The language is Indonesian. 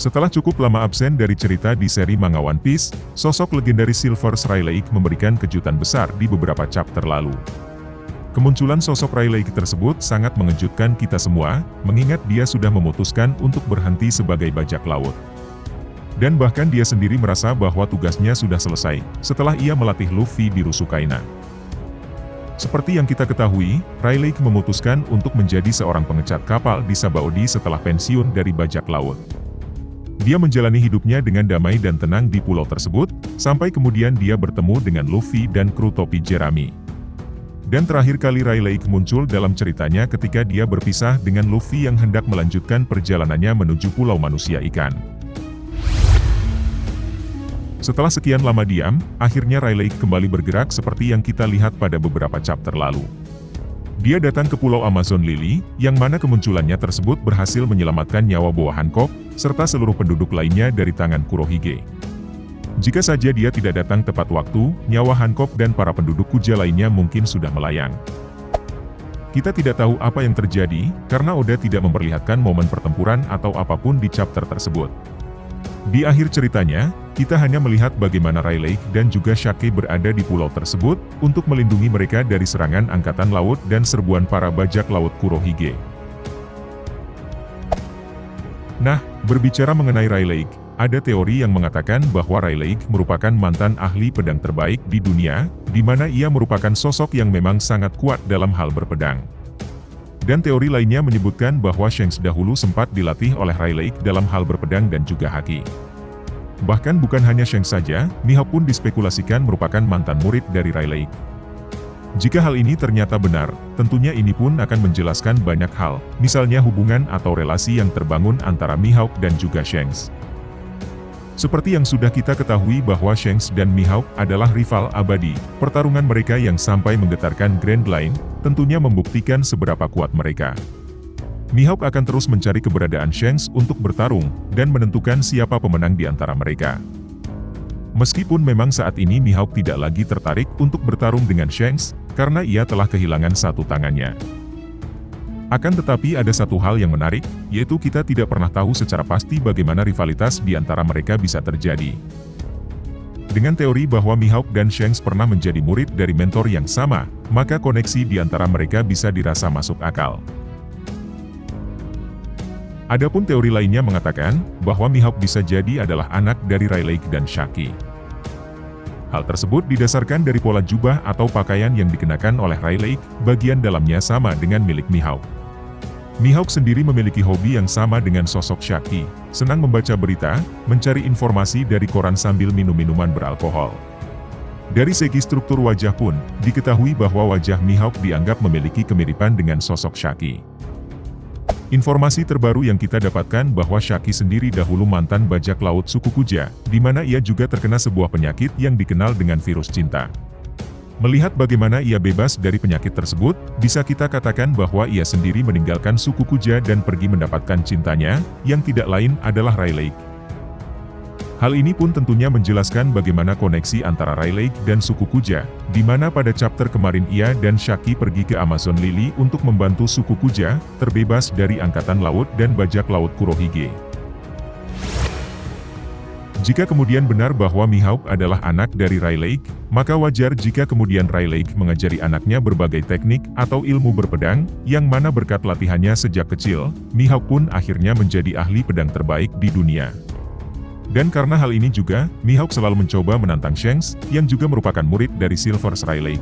Setelah cukup lama absen dari cerita di seri manga One Piece, sosok legendaris Silver Rayleigh memberikan kejutan besar di beberapa chapter lalu. Kemunculan sosok Rayleigh tersebut sangat mengejutkan kita semua, mengingat dia sudah memutuskan untuk berhenti sebagai bajak laut. Dan bahkan dia sendiri merasa bahwa tugasnya sudah selesai, setelah ia melatih Luffy di Rusukaina. Seperti yang kita ketahui, Rayleigh memutuskan untuk menjadi seorang pengecat kapal di Sabaody setelah pensiun dari bajak laut. Dia menjalani hidupnya dengan damai dan tenang di pulau tersebut, sampai kemudian dia bertemu dengan Luffy dan kru topi jerami. Dan terakhir kali Rayleigh muncul dalam ceritanya ketika dia berpisah dengan Luffy yang hendak melanjutkan perjalanannya menuju Pulau Manusia Ikan. Setelah sekian lama diam, akhirnya Rayleigh kembali bergerak seperti yang kita lihat pada beberapa chapter lalu. Dia datang ke Pulau Amazon Lily, yang mana kemunculannya tersebut berhasil menyelamatkan nyawa Boa Hancock, serta seluruh penduduk lainnya dari tangan Kurohige. Jika saja dia tidak datang tepat waktu, nyawa Hancock dan para penduduk Kuja lainnya mungkin sudah melayang. Kita tidak tahu apa yang terjadi, karena Oda tidak memperlihatkan momen pertempuran atau apapun di chapter tersebut. Di akhir ceritanya, kita hanya melihat bagaimana Rayleigh dan juga Shake berada di pulau tersebut, untuk melindungi mereka dari serangan angkatan laut dan serbuan para bajak laut Kurohige. Nah, berbicara mengenai Rayleigh, ada teori yang mengatakan bahwa Rayleigh merupakan mantan ahli pedang terbaik di dunia, di mana ia merupakan sosok yang memang sangat kuat dalam hal berpedang. Dan teori lainnya menyebutkan bahwa Shanks dahulu sempat dilatih oleh Rayleigh dalam hal berpedang dan juga haki. Bahkan bukan hanya Shanks saja, Mihawk pun dispekulasikan merupakan mantan murid dari Rayleigh. Jika hal ini ternyata benar, tentunya ini pun akan menjelaskan banyak hal, misalnya hubungan atau relasi yang terbangun antara Mihawk dan juga Shanks. Seperti yang sudah kita ketahui bahwa Shanks dan Mihawk adalah rival abadi, pertarungan mereka yang sampai menggetarkan Grand Line, tentunya membuktikan seberapa kuat mereka. Mihawk akan terus mencari keberadaan Shanks untuk bertarung, dan menentukan siapa pemenang di antara mereka. Meskipun memang saat ini Mihawk tidak lagi tertarik untuk bertarung dengan Shanks, karena ia telah kehilangan satu tangannya. Akan tetapi ada satu hal yang menarik, yaitu kita tidak pernah tahu secara pasti bagaimana rivalitas di antara mereka bisa terjadi. Dengan teori bahwa Mihawk dan Shanks pernah menjadi murid dari mentor yang sama, maka koneksi di antara mereka bisa dirasa masuk akal. Adapun teori lainnya mengatakan, bahwa Mihawk bisa jadi adalah anak dari Rayleigh dan Shake. Hal tersebut didasarkan dari pola jubah atau pakaian yang dikenakan oleh Rayleigh, bagian dalamnya sama dengan milik Mihawk. Mihawk sendiri memiliki hobi yang sama dengan sosok Shake, senang membaca berita, mencari informasi dari koran sambil minum minuman beralkohol. Dari segi struktur wajah pun, diketahui bahwa wajah Mihawk dianggap memiliki kemiripan dengan sosok Shake. Informasi terbaru yang kita dapatkan bahwa Shake sendiri dahulu mantan bajak laut suku Kuja, di mana ia juga terkena sebuah penyakit yang dikenal dengan virus cinta. Melihat bagaimana ia bebas dari penyakit tersebut, bisa kita katakan bahwa ia sendiri meninggalkan suku Kuja dan pergi mendapatkan cintanya, yang tidak lain adalah Rayleigh. Hal ini pun tentunya menjelaskan bagaimana koneksi antara Rayleigh dan suku Kuja, di mana pada chapter kemarin ia dan Shake pergi ke Amazon Lily untuk membantu suku Kuja, terbebas dari angkatan laut dan bajak laut Kurohige. Jika kemudian benar bahwa Mihawk adalah anak dari Rayleigh, maka wajar jika kemudian Rayleigh mengajari anaknya berbagai teknik atau ilmu berpedang, yang mana berkat latihannya sejak kecil, Mihawk pun akhirnya menjadi ahli pedang terbaik di dunia. Dan karena hal ini juga, Mihawk selalu mencoba menantang Shanks, yang juga merupakan murid dari Silver Rayleigh.